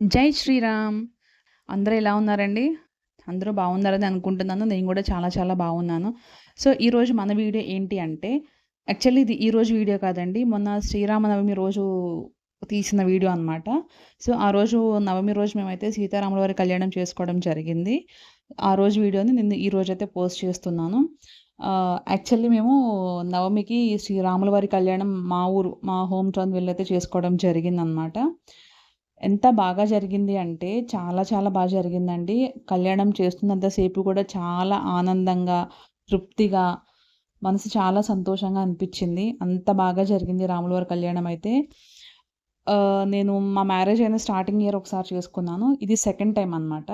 జై శ్రీరామ్! అందరూ ఎలా ఉన్నారండి? అందరూ బాగున్నారని అనుకుంటున్నాను. నేను గూడా చాలా చాలా బాగున్నాను. సో, ఈరోజు మన వీడియో ఏంటి అంటే, యాక్చువల్లీ ఇది ఈరోజు వీడియో కాదండి. మొన్న శ్రీరామనవమి రోజు తీసిన వీడియో అనమాట. సో, ఆ రోజు నవమి రోజు మేమైతే సీతారాముల వారి కళ్యాణం చేసుకోవడం జరిగింది. ఆ రోజు వీడియోని నేను ఈరోజైతే పోస్ట్ చేస్తున్నాను. యాక్చువల్లీ మేము నవమికి శ్రీరాముల వారి కళ్యాణం మా ఊరు, మా హోమ్ టౌన్ వెళ్ళైతే చేసుకోవడం జరిగిందనమాట. ఎంత బాగా జరిగింది అంటే, చాలా చాలా బా జరిగిందండి. కళ్యాణం చేస్తున్నంత సేపు కూడా చాలా ఆనందంగా, తృప్తిగా, మనసు చాలా సంతోషంగా అనిపిచ్చింది. అంత బాగా జరిగింది రాముల వారి కళ్యాణం అయితే. నేను మా మ్యారేజ్ అయిన స్టార్టింగ్ ఇయర్ ఒకసారి చేసుకున్నాను. ఇది సెకండ్ టైమ్ అనమాట.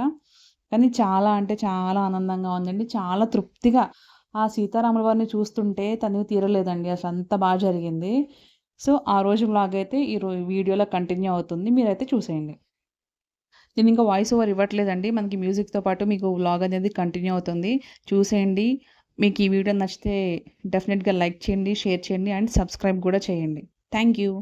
కానీ చాలా అంటే చాలా ఆనందంగా ఉందండి. చాలా తృప్తిగా ఆ సీతారాముల వారిని చూస్తుంటే తనివి తీరలేదండి. అసలంత బా జరిగింది. సో, ఆ రోజు వ్లాగ్ అయితే వీడియోలో కంటిన్యూ అవుతుంది. మీరైతే చూసేయండి. నేనింకా వాయిస్ ఓవర్ ఇవ్వట్లేదండి. మనకి మ్యూజిక్‌తో పాటు మీకు వ్లాగ్ అనేది కంటిన్యూ అవుతుంది. చూసేయండి. మీకు ఈ వీడియో నచ్చితే డెఫినిట్‌గా లైక్ చేయండి, షేర్ చేయండి అండ్ సబ్స్క్రైబ్ గూడా చేయండి. Thank you.